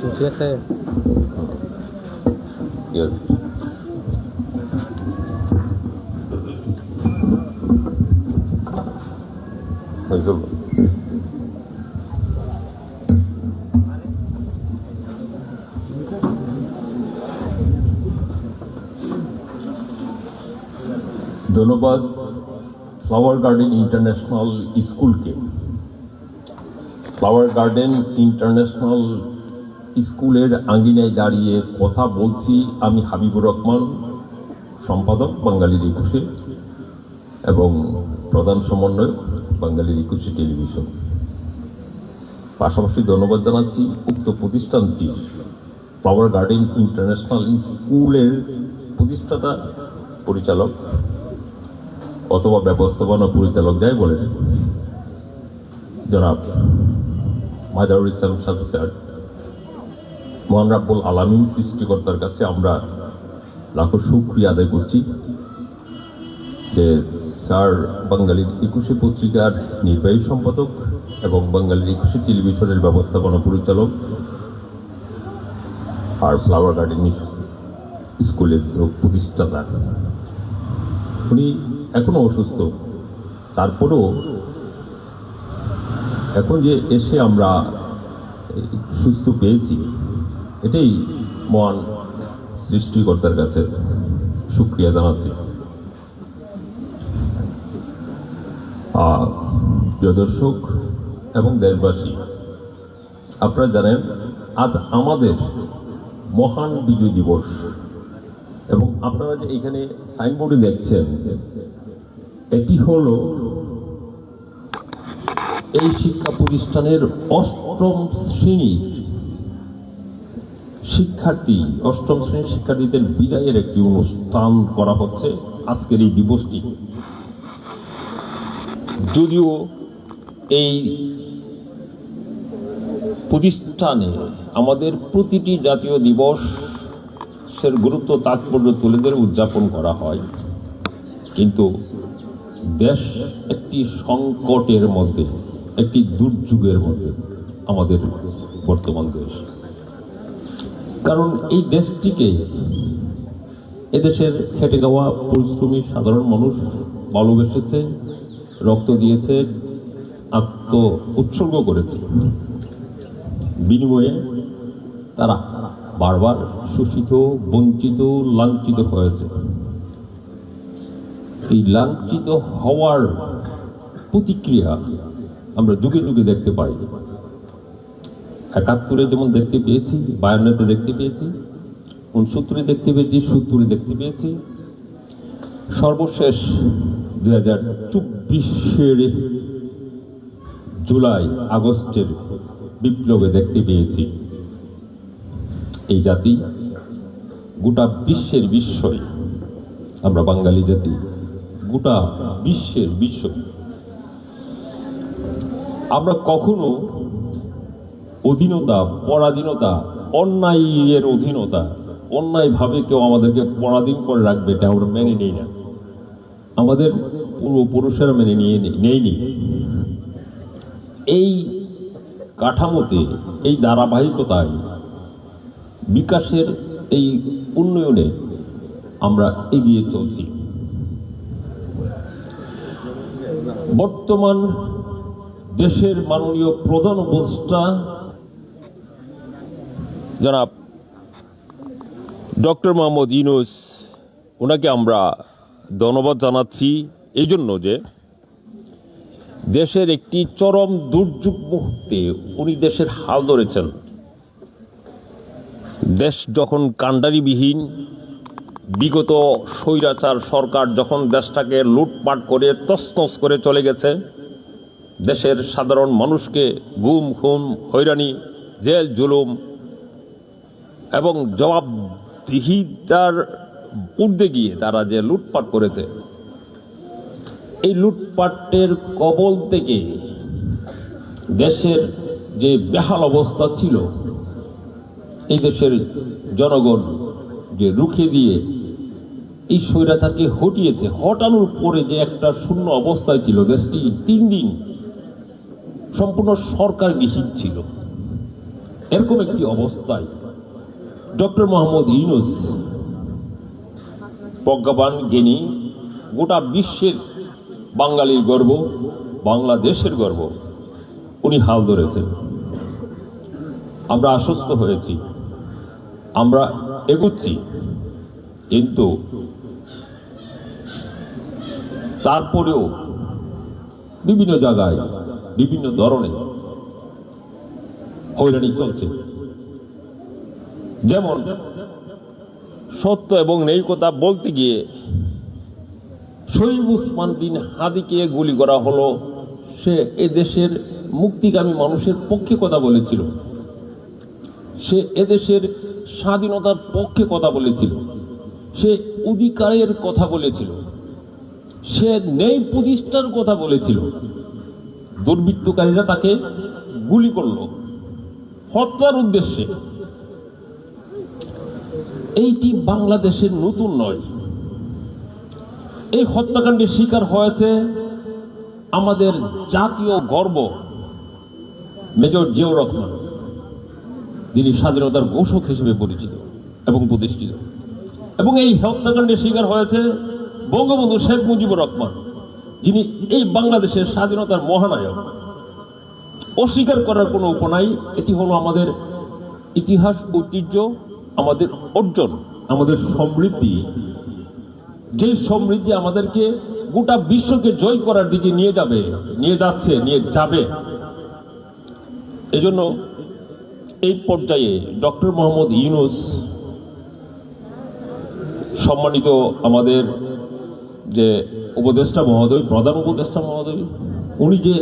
ঠিক আছে। ধন্যবাদ ফ্লাওয়ার গার্ডেন ইন্টারন্যাশনাল স্কুলকে। ফ্লাওয়ার গার্ডেন ইন্টারন্যাশনাল স্কুলের আঙ্গিনায় দাঁড়িয়ে কথা বলছি আমি হাবিবুর রহমান, সম্পাদক বাঙালির একুশে এবং প্রধান সমন্বয়ক বাঙালির একুশে টেলিভিশন। পাশাপাশি ধন্যবাদ জানাচ্ছি উক্ত প্রতিষ্ঠানটি ফ্লাওয়ার গার্ডেন ইন্টারন্যাশনাল স্কুলের প্রতিষ্ঠাতা পরিচালক অথবা ব্যবস্থাপনা পরিচালক যাই বলেন জনাব মাজারুল ইসলাম সাথী স্যার, মহান রাব্বুল আলামিন সৃষ্টিকর্তার কাছে আমরা লাখো শুকরিয়া আদায় করছি যে স্যার বাঙালির একুশে পত্রিকার নির্বাহী সম্পাদক এবং বাঙালির একুশে টেলিভিশনের ব্যবস্থাপনা পরিচালক আর ফ্লাওয়ার গার্ডেন স্কুলের প্রতিষ্ঠাতা। উনি এখনো অসুস্থ, তারপরেও এখন যে এসে আমরা সুস্থ পেয়েছি, এটাই মহান সৃষ্টিকর্তার কাছে শুকরিয়া জানাচ্ছি। প্রিয় দর্শক এবং দেশবাসী, আপনারা জানেন আজ আমাদের মহান বিজয় দিবস এবং আপনারা যে এখানে সাইনবোর্ডে দেখছেন এটি হলো এই শিক্ষা প্রতিষ্ঠানের অষ্টম শ্রেণীর শিক্ষার্থীদের বিদায়ের একটি অনুষ্ঠান করা হচ্ছে আজকের এই দিবসটি। যদিও এই প্রতিষ্ঠানে আমাদের প্রতিটি জাতীয় দিবসের গুরুত্ব তাৎপর্য তুলে ধরে উদযাপন করা হয়, কিন্তু দেশ একটি সংকটের মধ্যে, একটি দুর্যোগের মধ্যে আমাদের বর্তমান দেশ। কারণ এই দেশটিকে, এদেশের খেটে খাওয়া পরিশ্রমী সাধারণ মানুষ ভালোবেসেছে, রক্ত দিয়েছে, আত্ম উৎসর্গ করেছে। বিনিময়ে তারা বারবার শোষিত, বঞ্চিত, লাঞ্ছিত হয়েছে। এই লাঞ্ছিত হওয়ার প্রতিক্রিয়া আমরা যুগে যুগে দেখতে পাই। ৭১ যেমন দেখতে পেয়েছি, ৫২ দেখতে পেয়েছি, ৬৯ দেখতে পেয়েছি, ৭০ দেখতে পেয়েছি, সর্বশেষ ২০২৪ জুলাই আগস্টের বিপ্লবে দেখতে পেয়েছি এই জাতি গোটা বিশ্বের বিস্ময়। আমরা বাঙালি জাতি গোটা বিশ্বের বিস্ময়। আমরা কখনো অধীনতা, পরাধীনতা, অন্যায়ের অধীনতা, অন্যায়ভাবে কেউ আমাদেরকে পরাধীন করে রাখবে এটা আমরা মেনে নিই না। আমাদের পূর্বপুরুষেরা মেনে নেয়নি। এই কাঠামোতে, এই ধারাবাহিকতায়, বিকাশের এই উন্নয়নে আমরা এগিয়ে চলছি। বর্তমান দেশের মাননীয় প্রধান উপদেষ্টা জনাব ডক্টর মোহাম্মদ ইউনূস, ওনাকে আমরা ধন্যবাদ জানাচ্ছি এই জন্য যে দেশের একটি চরম দুর্যোগ মুহূর্তে উনি দেশের হাল ধরেছেন। দেশ যখন কাণ্ডারিবিহীন, বিগত স্বৈরাচার সরকার যখন দেশটাকে লুটপাট করে তছনছ করে চলে গেছে, দেশের সাধারণ মানুষকে গুম, খুন, হয়রানি, জেল, জুলুম এবং জবাবদিহিতার ঊর্ধ্বে গিয়ে তারা যে লুটপাট করেছে, এই লুটপাটের কবল থেকে দেশের যে বেহাল অবস্থা ছিল, এই দেশের জনগণ যে রুখে দিয়ে এই স্বৈরাচারকে হটিয়েছে। হটানোর পরে যে একটা শূন্য অবস্থায় ছিল দেশটি, 3 দিন সম্পূর্ণ সরকার বিহীন ছিল। এরকম একটি অবস্থায় ডক্টর মোহাম্মদ ইউনূস, প্রজ্ঞাবান জ্ঞানী, গোটা বিশ্বের বাঙালির গর্ব, বাংলাদেশের গর্ব, উনি হাল ধরেছেন। আমরা আশ্বস্ত হয়েছি, আমরা এগুচ্ছি, কিন্তু তারপরেও বিভিন্ন জায়গায় বিভিন্ন ধরনের হয়রানি চলছে। যেমন সত্য এবং নেই কথা বলতে গিয়ে শহীদ উসমান বিন হাদিকে গুলি করা হলো। সে এদেশের মুক্তিকামী মানুষের পক্ষে কথা বলেছিল, সে এদেশের স্বাধীনতার পক্ষে কথা বলেছিল, সে অধিকারের কথা বলেছিল, সে ন্যায় প্রতিষ্ঠার কথা বলেছিল। দুর্বৃত্তকারীরা তাকে গুলি করল হত্যার উদ্দেশ্যে। এইটি বাংলাদেশের নতুন নয়। এই হত্যাকাণ্ডের শিকার হয়েছে আমাদের জাতীয় গর্ব মেজর জিয়াউর রহমান, যিনি স্বাধীনতার ঘোষক হিসেবে পরিচিত এবং প্রতিষ্ঠিত। এবং এই হত্যাকাণ্ডের শিকার হয়েছে বঙ্গবন্ধু শেখ মুজিবুর রহমান, যিনি এই বাংলাদেশের স্বাধীনতার মহানায়ক। অস্বীকার করার কোনো উপায় নাই। এটি হলো আমাদের ইতিহাস, ঐতিহ্য, আমাদের অর্জন, আমাদের সমৃদ্ধি, যে সমৃদ্ধি আমাদেরকে গোটা বিশ্বকে জয় করার দিকে নিয়ে যাবে, নিয়ে যাচ্ছে, নিয়ে যাবে। এজন্য এই পর্যায়ে ডক্টর মোহাম্মদ ইউনূস, সম্মানিত আমাদের যে উপদেষ্টা মহোদয়, প্রধান উপদেষ্টা মহোদয়, উনি যে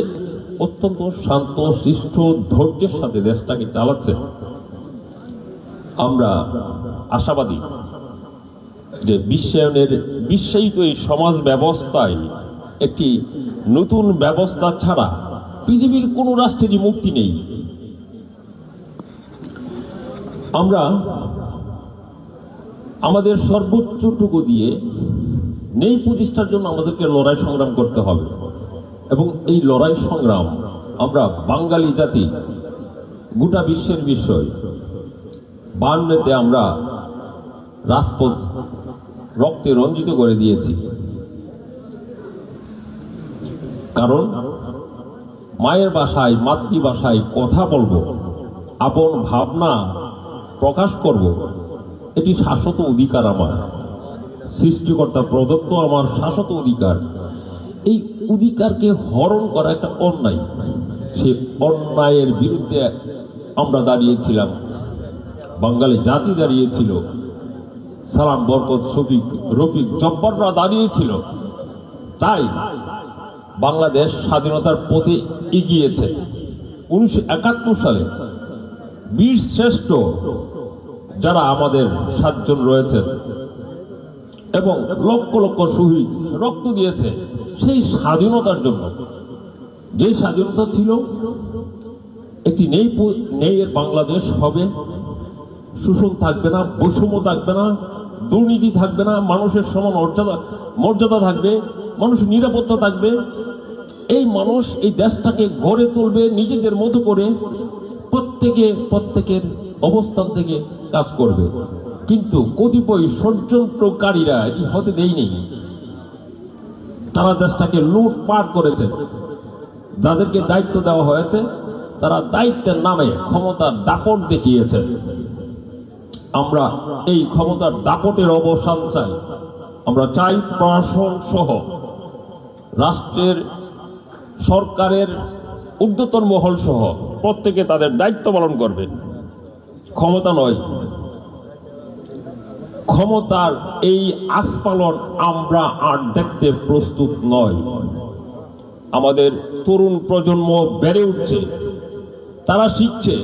অত্যন্ত শান্ত, শিষ্ট, ধৈর্যের সাথে দেশটাকে চালাচ্ছেন, আমরা আশাবাদী যে বিশ্বায়িত এই সমাজ ব্যবস্থায় একটি নতুন ব্যবস্থা ছাড়া পৃথিবীর কোন রাষ্ট্রেরই মুক্তি নেই। আমরা আমাদের সর্বোচ্চটুকু দিয়ে ন্যায় প্রতিষ্ঠার জন্য আমাদেরকে লড়াই সংগ্রাম করতে হবে। এবং এই লড়াই সংগ্রাম আমরা বাঙালি জাতি গোটা বিশ্বের বিষয়। 52-তে আমরা রাজপথ রক্তে রঞ্জিত করে দিয়েছি, কারণ মায়ের ভাষায়, মাতৃভাষায় কথা বলবো, আপন ভাবনা প্রকাশ করব, এটি শাশ্বত অধিকার আমার, সৃষ্টিকর্তা প্রদত্ত আমার শাশ্বত অধিকার। এই অধিকারকে হরণ করা একটা অন্যায়। সে অন্যায়ের বিরুদ্ধে আমরা দাঁড়িয়েছিলাম, বাঙালি জাতি দাঁড়িয়েছিল, সালাম, বরকত, শফিক, রফিক, জব্বাররা দাঁড়িয়েছিল। তাই বাংলাদেশ স্বাধীনতার পথে এগিয়েছে। 1971 সালে বীর শ্রেষ্ঠ যারা আমাদের 7 জন রয়েছেন এবং লক্ষ লক্ষ শহীদ রক্ত দিয়েছে সেই স্বাধীনতার জন্য, যে স্বাধীনতা ছিল একটি ন্যায়ের বাংলাদেশ হবে, শোষণ থাকবে না, বৈষম্য থাকবে না, দুর্নীতি থাকবে না, মানুষের সমান মর্যাদা থাকবে, মানুষের নিরাপত্তা থাকবে। এই মানুষ এই দেশটাকে গড়ে তুলবে নিজেদের মতো করে, প্রত্যেকের অবস্থান থেকে কাজ করবে। কিন্তু কতিপয় ষড়যন্ত্রকারীরা এটি হতে দেয়নি। তারা দেশটাকে লুটপাট করেছে। যাদেরকে দায়িত্ব দেওয়া হয়েছে তারা দায়িত্বের নামে ক্ষমতার দাপট দেখিয়েছে। আমরা এই ক্ষমতার দাপটের অবসান চাই। আমরা চাই প্রশাসন সহ রাষ্ট্রের, সরকারের ঊর্ধ্বতন মহল সহ প্রত্যেকে তাদের দায়িত্ব পালন করবে। ক্ষমতা নয়, ক্ষমতার এই আস্ফালন আমরা আর দেখতে প্রস্তুত নয়। আমাদের তরুণ প্রজন্ম বেড়ে উঠছে, তারা শিখছে।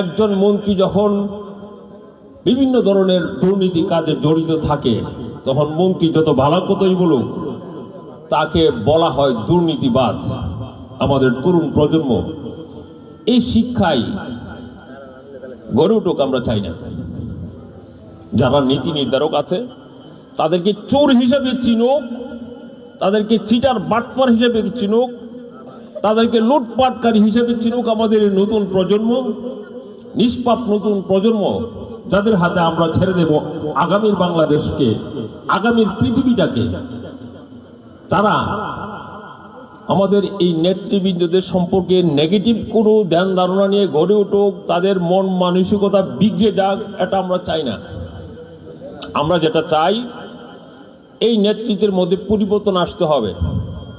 একজন মন্ত্রী যখন বিভিন্ন ধরনের দুর্নীতি কাজে জড়িত থাকে, তখন মন্ত্রী যত ভালো কথাই বলুক তাকে বলা হয় দুর্নীতিবাজ। আমাদের তরুণ প্রজন্ম এই শিক্ষায় গড়ে উঠুক আমরা চাই না। যারা নীতি নির্ধারক আছে তাদেরকে চোর হিসেবে চিনুক, তাদেরকে চিটার বাটপার হিসেবে চিনুক, তাদেরকে লুটপাটকারী হিসেবে চিনুক আমাদের নতুন প্রজন্ম। নিষ্পাপ নতুন প্রজন্ম যাদের হাতে আমরা ছেড়ে দেব আগামীর বাংলাদেশকে, আগামীর পৃথিবীটাকে, তারা আমাদের এই নেতৃবৃন্দদের সম্পর্কে নেগেটিভ কোনো ধ্যান ধারণা নিয়ে গড়ে উঠুক, তাদের মন মানসিকতা বিগড়ে যাক, এটা আমরা চাই না। আমরা যেটা চাই, এই নেতৃত্বের মধ্যে পরিবর্তন আসতে হবে।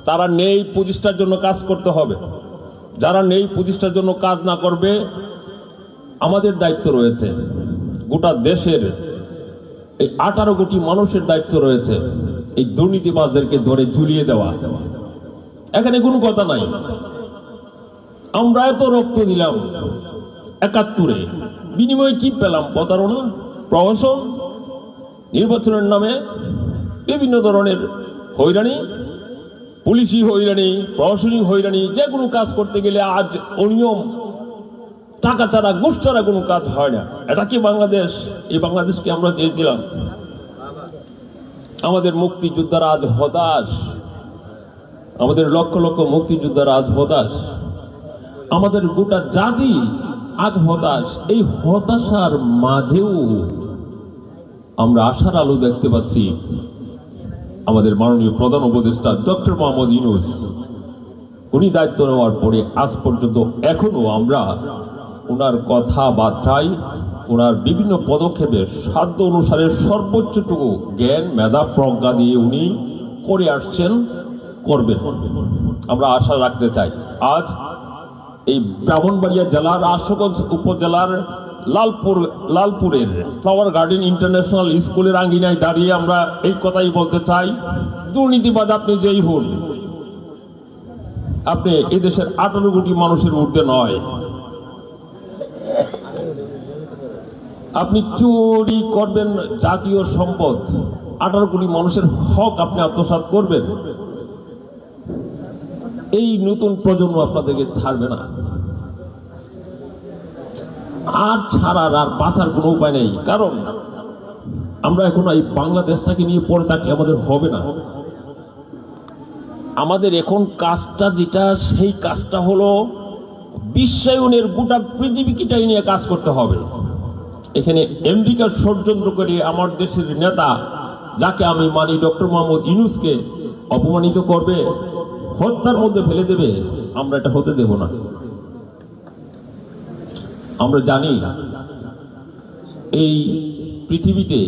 তারা নেই প্রতিষ্ঠার জন্য কাজ করতে হবে। যারা নেই প্রতিষ্ঠার জন্য কাজ না করবে, আমাদের দায়িত্ব রয়েছে, গোটা দেশের এই 18 কোটি মানুষের দায়িত্ব রয়েছে এই দুর্নীতিবাজদেরকে ধরে ঝুলিয়ে দেওয়া। এখানে কোনো কথা নাই। আমরা এত রক্ত দিলাম 71-এ, বিনিময়ে কি পেলাম? প্রতারণা, প্রহসন, নির্বাচনের নামে বিভিন্ন ধরনের হয়রানি, পুলিশি হয়রানি, প্রশাসনিক হয়রানি। যে কোনো কাজ করতে গেলে আজ অনিয়ম, টাকা ছাড়া, ঘুষ ছাড়া কোনো কাজ হয় না। এটা কি বাংলাদেশ? এই বাংলাদেশকে আমরা চেয়েছিলাম? আমাদের মুক্তিযোদ্ধারা আজ হতাশ, আমাদের লক্ষ লক্ষ মুক্তিযোদ্ধারা আজ হতাশ, আমাদের গোটা জাতি আজ হতাশ। এই হতাশার মাঝেও আমরা আশার আলো দেখতে পাচ্ছি। আমাদের মাননীয় প্রধান উপদেষ্টা ডক্টর মোহাম্মদ ইউনূস, উনি দায়িত্ব নেওয়ার পরে আজ পর্যন্ত এখনো আমরা ওনার কথাবার্তায়, ওনার বিভিন্ন পদক্ষেপে সাধ্য অনুসারে সর্বোচ্চটুকু জ্ঞান, মেধা, প্রজ্ঞা দিয়ে উনি করে আসছেন, করবেন। আমরা আশা রাখতে চাই। আজ এই ব্রাহ্মণবাড়িয়া জেলার আশুগঞ্জ উপজেলার লালপুরের ফ্লাওয়ার গার্ডেন ইন্টারন্যাশনাল স্কুলের আঙ্গিনায় দাঁড়িয়ে আমরা এই কথাই বলতে চাই, দুর্নীতিবাজ আপনি যেই হন, আপনি এদেশের 18 কোটি মানুষের ঊর্ধ্বে নয়। আপনি চুরি করবেন জাতীয় সম্পদ, 18 কোটি মানুষের হক আপনি আত্মসাৎ করবেন। এই নতুন প্রজন্ম আপনাদেরকে ছাড়বে না। আর ছাড়ার আর বাঁচার কোনো উপায় নেই। কারণ আমরা এখন এই বাংলাদেশটাকে নিয়ে পড়ে থাকলে আমাদের হবে না। আমাদের এখন কাজটা যেটা, সেই কাজটা হলো বিশ্বায়নের গোটা পৃথিবীটাই নিয়ে কাজ করতে হবে। এখানে আমেরিকার ষড়যন্ত্র করে আমার দেশের নেতা, যাকে আমি মানি ডক্টর মোহাম্মদ ইউনূসকে অপমানিত করবে, হত্যার মধ্যে ফেলে দেবে, আমরা এটা হতে দেব না। আমরা জানি এই পৃথিবীতে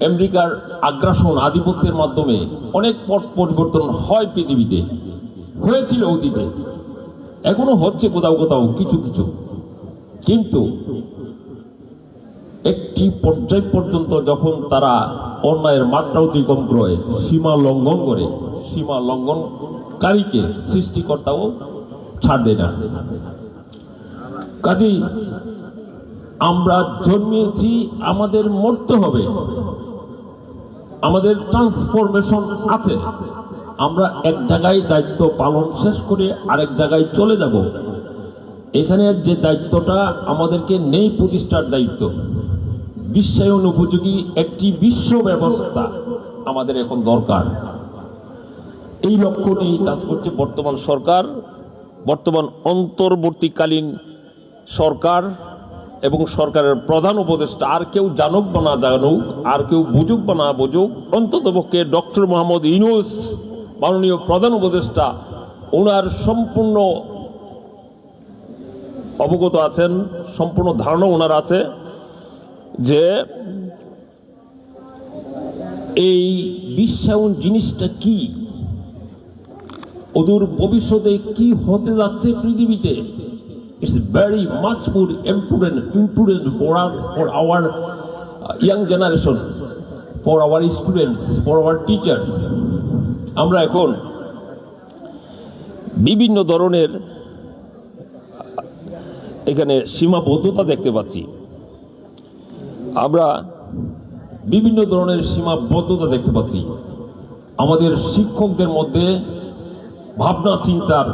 আমেরিকার আগ্রাসন, আধিপত্যের মাধ্যমে অনেক পট পরিবর্তন হয়, পৃথিবীতে হয়েছিল অতীতে, এখনো হচ্ছে কোথাও কোথাও কিছু কিছু। কিন্তু একটি পর্যায় পর্যন্ত যখন তারা অন্যায়ের মাত্রা অতিক্রম করে, সীমা লঙ্ঘন করে, সীমা লঙ্ঘনকারীকে সৃষ্টিকর্তাও ছাড় দেয় না। কাজেই আমরা জন্মিয়েছি, আমাদের মরতে হবে, আমাদের ট্রান্সফরমেশন আছে। আমরা এক জায়গায় দায়িত্ব পালন শেষ করে আরেক জায়গায় চলে যাব। এখানের যে দায়িত্বটা আমাদেরকে নেই প্রতিষ্ঠার দায়িত্ব, বিশ্বায়ন উপযোগী একটি বিশ্ব ব্যবস্থা আমাদের এখন দরকার। এই লক্ষ্য নিয়ে কাজ করছে বর্তমান সরকার, বর্তমান অন্তর্বর্তীকালীন সরকার এবং সরকারের প্রধান উপদেষ্টা। আর কেউ জানুক বা না জানুক, আর কেউ বুঝুক বা না বুঝুক, অন্ততপক্ষে ডক্টর মোহাম্মদ ইউনূস মাননীয় প্রধান উপদেষ্টা, ওনার সম্পূর্ণ অবগত আছেন, সম্পূর্ণ ধারণা ওনার আছে যে এই বিশ্বায়ন জিনিসটা কি, অদূর ভবিষ্যতে কি হতে যাচ্ছে পৃথিবীতে। It's very much more important for us, for our young generation, for our students, for our teachers. আমরা এখন বিভিন্ন ধরনের এখানে সীমাবদ্ধতা দেখতে পাচ্ছি। আমরা বিভিন্ন ধরনের সীমাবদ্ধতা দেখতে পাচ্ছি। আমাদের শিক্ষকদের মধ্যে ভাবনা চিন্তার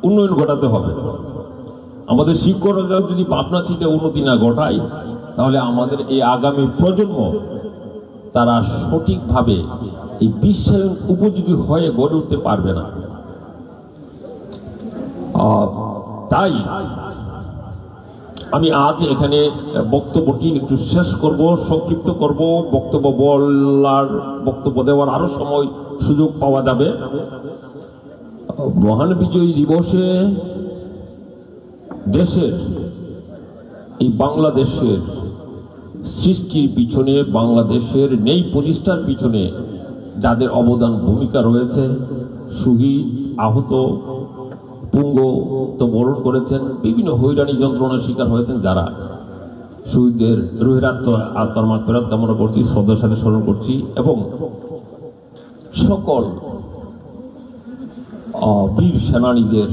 উন্নয়ন ঘটাতে হবে। আমাদের শিক্ষকরা যদি ভাবনা চিন্তা উন্নতি না ঘটায়, তাহলে আমাদের এই আগামী প্রজন্ম তারা সঠিকভাবে এই বিশ্বায়ন উপযোগী হয়ে গড়ে উঠতে পারবে না। তাই আমি আজ এখানে বক্তব্যটি একটু শেষ করব, সংক্ষিপ্ত করব। বক্তব্য দেওয়ার আরো সময় সুযোগ পাওয়া যাবে। মহান বিজয় দিবসে দেশের এই বাংলাদেশের সৃষ্টির পিছনে, বাংলাদেশের নেই প্রতিষ্ঠার পিছনে যাদের অবদান ভূমিকা রয়েছে, শহীদ, আহত, পুঙ্গত্ব বরণ করেছেন, বিভিন্ন হয়রানি যন্ত্রণার শিকার হয়েছেন, যারা শহীদদের রুহের আত্মার মাগফিরাত কামনা করছি, শ্রদ্ধার সাথে স্মরণ করছি এবং সকল বীর সেনানীদের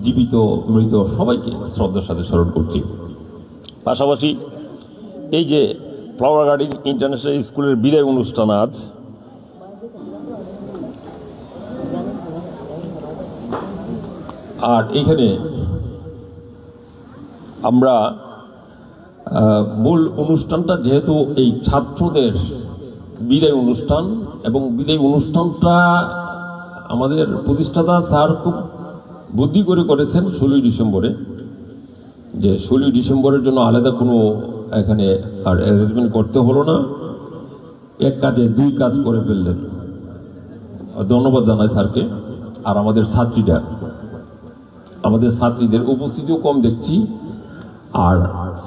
জীবিত মৃত সবাইকে শ্রদ্ধার সাথে স্মরণ করছি। পাশাপাশি এই যে ফ্লাওয়ার গার্ডেন ইন্টারন্যাশনাল স্কুলের বিদায় অনুষ্ঠান আজ, আর এখানে আমরা মূল অনুষ্ঠানটা যেহেতু এই ছাত্রদের বিদায় অনুষ্ঠান, এবং বিদায় অনুষ্ঠানটা আমাদের প্রতিষ্ঠাতা স্যার খুব বুদ্ধি করে করেছেন 16ই ডিসেম্বরে, যে 16ই ডিসেম্বরের জন্য আলাদা কোনো এখানে আর অ্যারেঞ্জমেন্ট করতে হলো না, এক কাজে দুই কাজ করে ফেললেন। ধন্যবাদ জানাই স্যারকে। আর আমাদের ছাত্রীদের উপস্থিতিও কম দেখছি, আর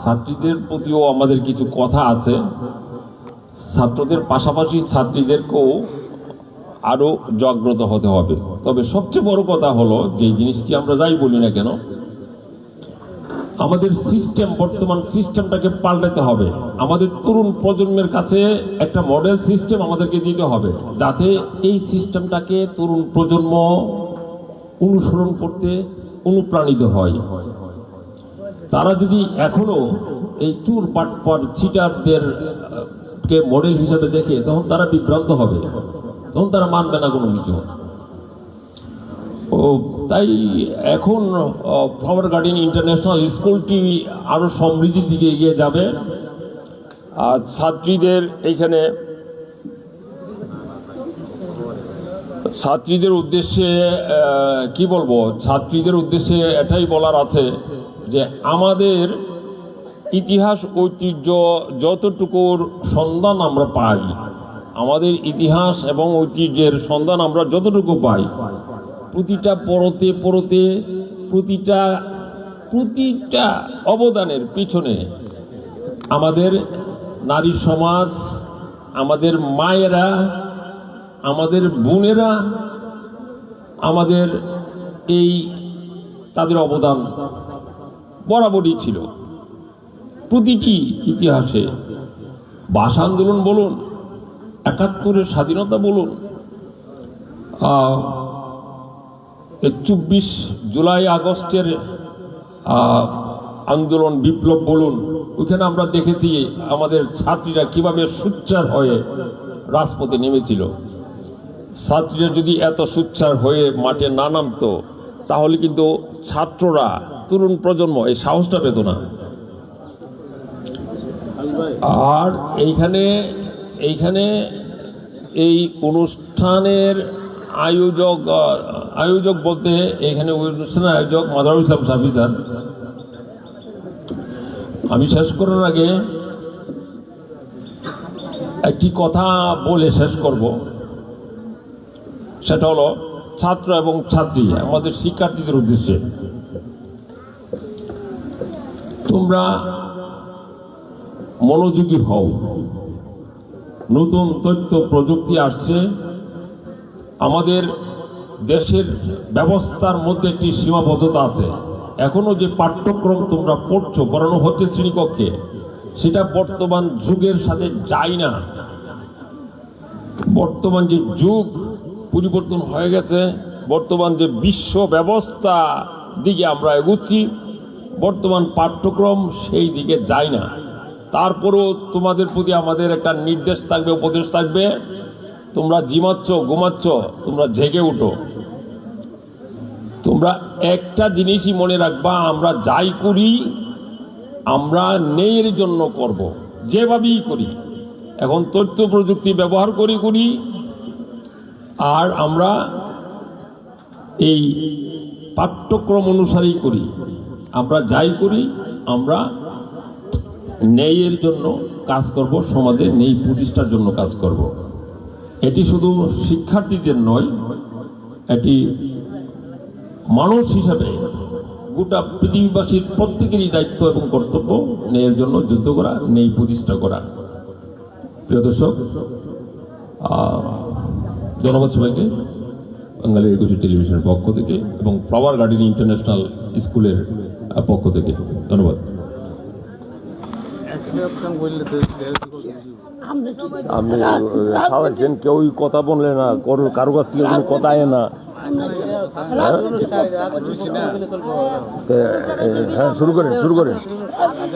ছাত্রীদের প্রতিও আমাদের কিছু কথা আছে। ছাত্রদের পাশাপাশি ছাত্রীদেরকেও আরো জাগ্রত হতে হবে। তবে সবচেয়ে বড় কথা হলো, যে জিনিসটি আমরা যাই বলি না কেন, আমাদের সিস্টেম, বর্তমান সিস্টেমটাকে পাল্টাতে হবে। আমাদের তরুণ প্রজন্মের কাছে একটা মডেল সিস্টেম আমাদেরকে দিতে হবে, যাতে এই সিস্টেমটাকে তরুণ প্রজন্ম অনুসরণ করতে অনুপ্রাণিত হয়। তারা যদি এখনো এই চুর বাটপার চিটারদের কে মডেল হিসেবে দেখে, তখন তারা বিভ্রান্ত হবে, তখন তারা মানবে না কোনো কিছু। তাই এখন ফ্লাওয়ার গার্ডেন ইন্টারন্যাশনাল স্কুলটি আরো সমৃদ্ধির দিকে এগিয়ে যাবে। আর ছাত্রীদের এইখানে ছাত্রীদের উদ্দেশ্যে কি বলবো, ছাত্রীদের উদ্দেশ্যে এটাই বলার আছে যে আমাদের ইতিহাস ঐতিহ্য যতটুকুর সন্ধান আমরা পাই, আমাদের ইতিহাস এবং ঐতিহ্যের সন্ধান আমরা যতটুকু পাই, প্রতিটা পরতে পরতে প্রতিটা অবদানের পিছনে আমাদের নারী সমাজ, আমাদের মায়েরা, আমাদের বোনেরা, আমাদের এই তাদের অবদান বরাবরই ছিল। প্রতিটি ইতিহাসে ভাষা আন্দোলন বলুন, ৭১-এর স্বাধীনতা বলুন, ২৪ জুলাই আগস্টের আন্দোলন বিপ্লব বলুন, ওইখানে আমরা দেখেছি আমাদের ছাত্রীরা কিভাবে সোচ্চার হয়ে রাজপথে নেমেছিল। ছাত্রীরা যদি এত সোচ্চার হয়ে মাঠে না নামতো, তাহলে কিন্তু ছাত্ররা, তরুণ প্রজন্ম এই সাহসটা পেত না। আর এইখানে এই অনুষ্ঠানের আয়োজক বলতে, এখানে অনুষ্ঠানের আয়োজক মাদারুল ইসলাম সাফি স্যার। আমি শেষ করার আগে একটি কথা বলে শেষ করব, সেটা হলো ছাত্র এবং ছাত্রী, আমাদের শিক্ষার্থীদের উদ্দেশ্যে, তোমরা মনোযোগী হও। নতুন তথ্য প্রযুক্তি আসছে, আমাদের দেশের ব্যবস্থার মধ্যে একটি সীমাবদ্ধতা আছে। এখনো যে পাঠ্যক্রম তোমরা পড়ানো হচ্ছে শ্রেণীকক্ষে, সেটা বর্তমান যুগের সাথে যায় না। বর্তমান যে যুগ পরিবর্তন হয়ে গেছে, বর্তমান যে বিশ্ব ব্যবস্থা দিকে আমরা এগুচ্ছি, বর্তমান পাঠ্যক্রম সেই দিকে যায় না। তারপরেও তোমাদের প্রতি আমাদের একটা নির্দেশ থাকবে, উপদেশ থাকবে, তোমরা জিমাচ্ছ, ঘুমাচ্ছ, তোমরা জেগে উঠো। তোমরা একটা জিনিসই মনে রাখবা, আমরা যাই করি আমরা ন্যায়ের জন্য করব, যেভাবেই করি। এখন তথ্য প্রযুক্তি ব্যবহার করি, আর আমরা এই পাঠ্যক্রম অনুসারেই করি। আমরা যাই করি আমরা ন্যায়ের জন্য কাজ করব, সমাজে ন্যায় প্রতিষ্ঠার জন্য কাজ করব। এটি শুধু শিক্ষার্থীদের নয়, এটি মানুষ হিসাবে গোটা পৃথিবীবাসীর প্রত্যেকেরই দায়িত্ব এবং কর্তব্য ন্যায়ের জন্য যুদ্ধ করা, ন্যায় প্রতিষ্ঠা করা। প্রিয় দর্শক, ধন্যবাদ সবাইকে বাঙালি 21 টেলিভিশনের পক্ষ থেকে এবং ফ্লাওয়ার গার্ডেন ইন্টারন্যাশনাল স্কুলের পক্ষ থেকে ধন্যবাদ। আপনি খাওয়াইছেন, কেউই কথা বললে না, কারো কাছ থেকে কোনো কথা আয় না। হ্যাঁ, শুরু করেন।